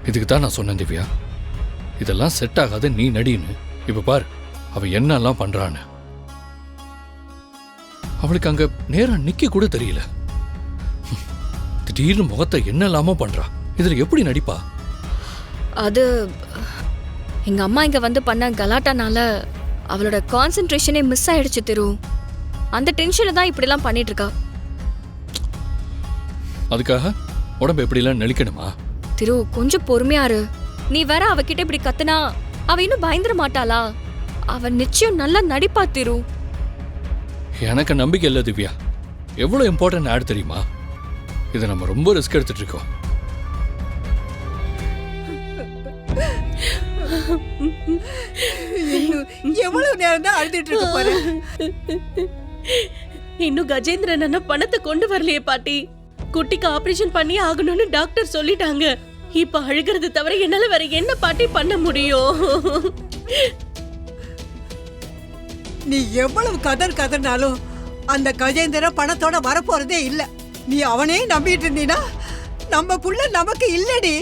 இதுக்கு தான் நான் சொன்னேன் திவ்யா, இதெல்லாம் செட் ஆகாது, நீ நடின்னு. இப்ப பாரு அவ என்னெல்லாம் பண்றான்னு. அவளுக்கு அங்க நேரம் நிக்க கூட தெரியல. திடீர்னு முகத்தை என்னெல்லாமோ பண்றா. இதுல எப்படி நடிப்பா? அது எங்க அம்மா இங்க வந்து பண்ண கலாட்டானால அவளோட கான்சென்ட்ரேஷனே மிஸ் ஆயிடுச்சு திரு. அந்த டென்ஷன்ல தான் இப்படிலாம் பண்ணிட்டு இருக்கா. அதுக்காக உடம்பு எப்படிலாம் நெளிக்கணுமா? திரு கொஞ்சம் பொறுமையா இரு. நீ வேற அவகிட்ட இப்படி கத்துனா அவ இன்னும் பயந்துட மாட்டாளா? அவ நிச்சயம் நல்லா நடிப்பா திரு. எனக்கு நம்பிக்கை இல்லை திவ்யா. எவ்வளவு இம்பார்ட்டன்ட் ஆட் தெரியுமா? இதை நம்ம ரொம்ப ரிஸ்க் எடுத்துட்டு இருக்கோம். எவ்வளவு நேரம் தான் அழுதுட்டு இருக்க பாரு. இன்னும் கஜேந்திரன் அண்ணா பணத்தை கொண்டு வரலையே பாட்டி. குட்டிக்கு ஆபரேஷன் பண்ணி ஆகணும்னு டாக்டர் சொல்லிட்டாங்க. இப்ப அழுகிறது தவிர என்னால வேற என்ன பாட்டி பண்ண முடியும்? நீ எவ்வளவு கதர்னாலும் அந்த கஜேந்திரன் பணத்தோட வரப்போறதே இல்ல. நீ அவனே நம்பிட்டு இருந்தீனா நம்ம புள்ள நமக்கு இல்லடி.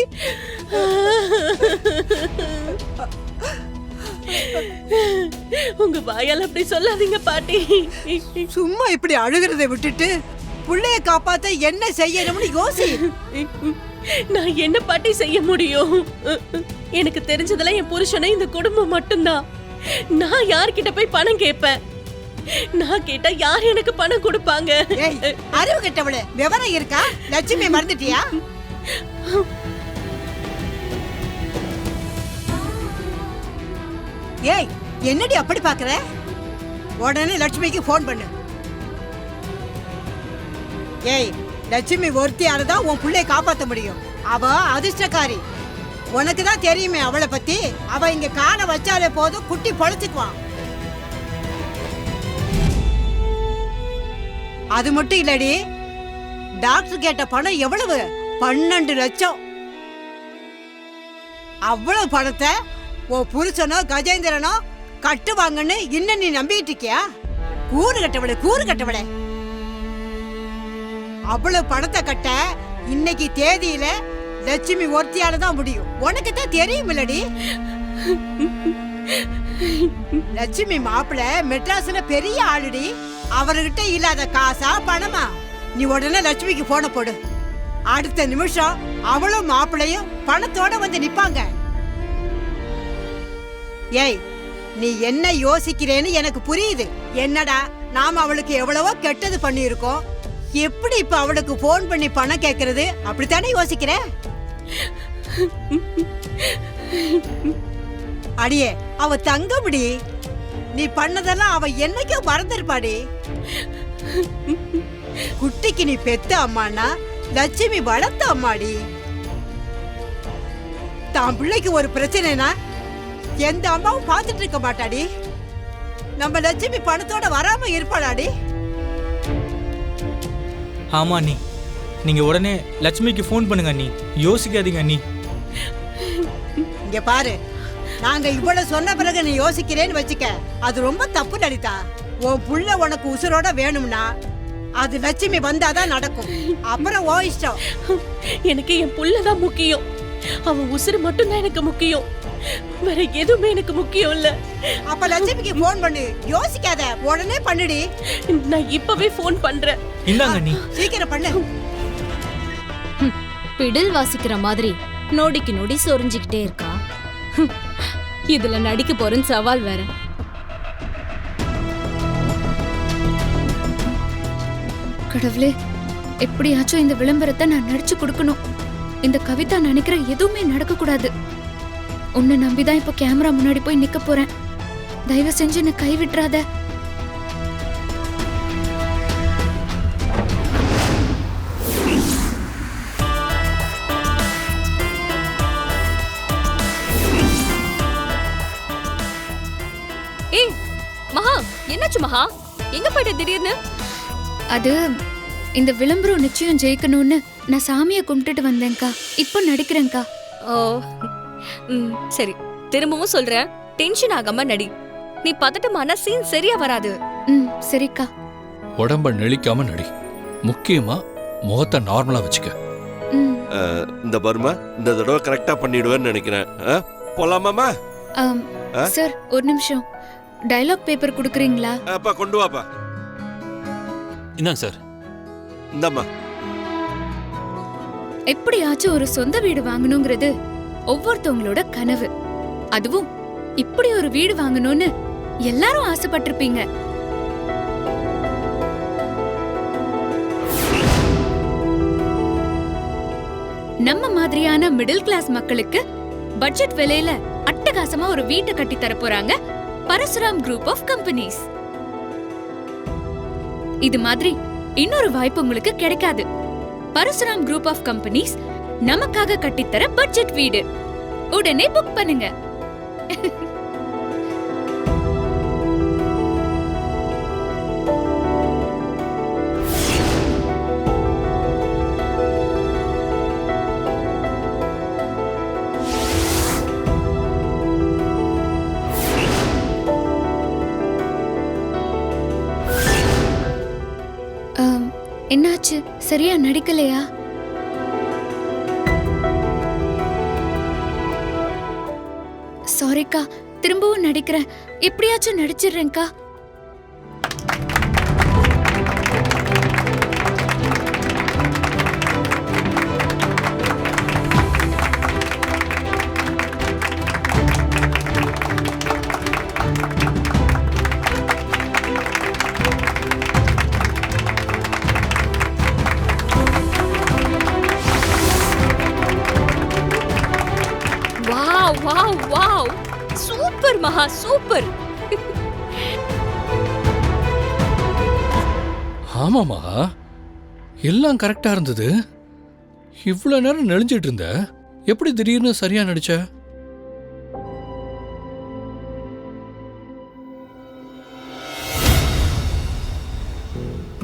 உங்க வாயால அப்படி சொல்லாதீங்க பாட்டி. சும்மா இப்படி அழுகிறதை விட்டுட்டு புள்ளைய காப்பாத்த என்ன செய்யணும்னு யோசி. நான் என்ன பாட்டி செய்ய முடியும்? எனக்கு தெரிஞ்சதெல்லாம் என் புருஷனும் இந்த குடும்பம் மட்டும்தான். நான் யார்கிட்ட போய் பணம் கேட்பேன்? நான் கேட்டா யார் எனக்கு பணம் கொடுப்பாங்க? அறிவு கெட்டவளே, விவரம் இருக்கா? லட்சுமி மறந்துட்டியா? ஏய், என்னடி அப்படி பாக்குற? உடனே லட்சுமிக்கு போன் பண்ணு. ஏய், லட்சுமி ஒருத்தியாலதான் உன் புள்ளைய காப்பாத்த முடியும். அவ அதிர்ஷ்டக்காரி. உனக்கு தான் தெரியுமே அவளை பத்தி. அவ இங்க காண வச்சாலே போதும், குட்டி பொழைச்சுக்குவான். அது மட்டும் இல்லடி, டாக்டர் கேட்ட பணம் எவ்வளவு? 12 லட்சம். அவ்வளவு பணத்தை உன் புருஷனோ கஜேந்திரனோ கட்டுவாங்கன்னு இன்னும் நீ நம்பிட்டு இருக்கியா? கூறு கட்டவளே. அவ்வளவு பணத்தை கட்ட இன்னைக்கு தேதியில லட்சுமி ஒருத்தியால தான் முடியும். உனக்கு தான் தெரியும் இல்லடி. லட்சுமி மாப்பிள்ள மெட்ராஸ்ல பெரிய ஆளுடி. அவர்கிட்ட இல்லாத காசா பணமா? நீ உடனே லட்சுமிக்கு போன போடு. அடுத்த நிமிஷம் அவளும் மாப்பிள்ளையும் பணத்தோட வந்து நிப்பாங்க. ஏய், நீ என்ன யோசிக்கிறேன்னு எனக்கு புரியுது. என்னடா, நாம அவளுக்கு எவ்வளவோ கெட்டது பண்ணி இருக்கோம். எப்படி இப்ப அவளுக்கு போன் பண்ணி பணம் கேக்குறது? அப்படித்தானே யோசிக்கிற? அடியே, அவ தங்கமுடி. நீ பண்ணதெல்லாம் அவ என்னைக்கோ மறந்துருப்பாடி. குட்டிக்கு நீ பெத்த அம்மானா லட்சுமி வளர்த்த அம்மாடி. தான் பிள்ளைக்கு ஒரு பிரச்சனைனா எந்த அம்மாவும் பார்த்துட்டு இருக்க மாட்டாடி. நம்ம லட்சுமி பணத்தோட வராம இருப்பாளாடி. ஆமா அண்ணி, நீங்க உடனே லட்சுமிக்கு ஃபோன் பண்ணுங்க அண்ணி. யோசிக்காதீங்க அண்ணி. இங்க பாரு, நாங்க இவ்வளவு சொன்ன பிறகு நீ யோசிக்கிறேன்னு வச்சுக்க, அது ரொம்ப தப்பு லலிதா. உன் புள்ள உனக்கு உசுரோட வேணும்னா அது லட்சுமி வந்தாதான் நடக்கும். அப்புறம் ஓ இஷ்டம். எனக்கு என் புள்ளதான் முக்கியம். அவன் உசுறு மட்டும்தான் எனக்கு முக்கியம். வேற எதுவுமே எனக்கு முக்கியம் இல்ல. அப்ப லட்சுமிக்கு போன் பண்ணு. யோசிக்காத, உடனே பண்ணுடி. நான் இப்பவே போன் பண்றேன். இந்தாங்க அண்ணி. சீக்கிரம் பண்ணு. பிடில் வாசிக்கிற மாதிரி நொடிக்கு நொடி சொரிஞ்சுக்கிட்டே இருக்கா. இதுல நடிக்க போறேன்னு சவால் வேற. கடவுளே, எப்படியாச்சும் இந்த விளம்பரத்தை நான் நடிச்சு கொடுக்கணும். இந்த கவிதா நினைக்கிற எதுவுமே நடக்க கூடாது. உன்னை நம்பிதான் இப்ப கேமரா முன்னாடி போய் நிக்க போறேன். தயவு செஞ்சு என்ன கை விட்டுறாத. ஏய் மகா, என்னாச்சு மகா? எங்க போயிட்ட திடீர்னு? அது இந்த விளம்பரம் நிச்சயம் ஜெயிக்கணும்னு நான் சாமியை கும்பிட்டுட்டு வந்தேன்க்கா. இப்போ நடிக்கிறேன்க்கா. ஓ சரி, திரும்பவும் சொல்றேன், டென்ஷன் ஆகாம நடி. நீ பதட்டமான சீன் சரியா வராது. சரிக்கா. உடம்ப நெளிக்காம நடி. முக்கியமா முகத்தை நார்மலா வச்சுக்க. ம். இந்த பர்மா இந்த தடவை கரெக்டா பண்ணிடுவேன்னு நினைக்கிறேன். போலாமாமா? ஆம், ஆ? சார் ஒரு நிமிஷம். டயலாக் பேப்பர் கொடுக்குறீங்களா? அப்பா கொண்டு வாப்பா. இந்தாங்க சார். இந்தாம்மா. எப்படியாச்சும் ஒரு சொந்த வீடு வாங்கணுங்கிறது ஒவ்வொருத்தவங்களோட கனவு. அதுவும் இப்படி ஒரு வீடு வாங்கணும்னு எல்லாரும் ஆசைப்பட்டிருப்பீங்க. நம்ம மாதிரியான மிடில் கிளாஸ் மக்களுக்கு பட்ஜெட் விலையில அட்டகாசமா ஒரு வீட்டை கட்டி தர போறாங்க பரசுராம் குரூப் ஆஃப் கம்பெனிஸ். இது மாதிரி இன்னொரு வாய்ப்பு உங்களுக்கு கிடைக்காது. பரசுராம் குரூப் ஆஃப் கம்பெனிஸ் நமக்காக கட்டித்தர பட்ஜெட் வீடு. உடனே புக் பண்ணுங்க. என்னாச்சு? சரியா நடிக்கலையா? சாரிக்கா, திரும்பவும் நடிக்கிறேன். எப்படியாச்சும் நடிச்சிடுறேன்க்கா. வாவ் வாவ் வாவ், சூப்பர் மகா, சூப்பர். ஆமாமா, எல்லாம் கரெக்டா இருந்தது. இவ்வளவு நேரம் நெளிஞ்சிட்டு இருந்த, எப்படி திடீர்னு சரியா நடிச்ச?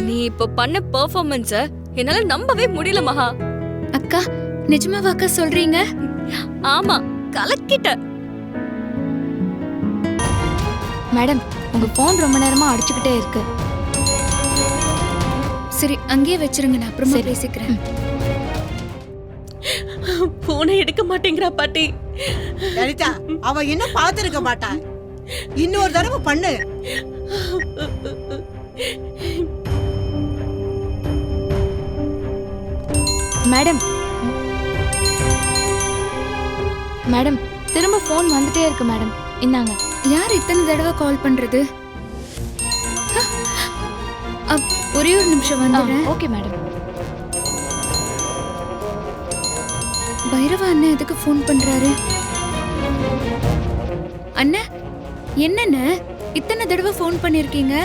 நீ இப்ப பண்ண பெர்ஃபார்மன்ஸ என்னால நம்பவே முடியல மகா. அக்கா, நிஜமாவாக்கா சொல்றீங்க? ஆமா, கலக்கிட்ட. மேடம், உங்க போன் ரொம்ப நேரமா அடிச்சுக்கிட்டே இருக்கு. சரி, அங்கேயே வச்சிருங்க, நான் அப்புறமா பேசிக்கிறேன். போனை எடுக்க மாட்டேங்கிறா பாட்டி. லலிதா, அவ இன்னும் பார்த்திருக்க மாட்டா. இன்னொரு தடவை பண்ணு. மேடம், மேடம், திரும்ப போன் வந்துட்டே இருக்கு மேடம். இந்தாங்க. யார் இத்தனை தடவை கால் பண்றது? ஒரே ஒரு நிமிஷம் வந்துடுறேன். Okay madam. பைரவா அண்ணன் எதுக்கு ஃபோன் பண்றாரு? அண்ணா, என்னண்ணே இத்தனை தடவை ஃபோன் பண்ணிருக்கீங்க?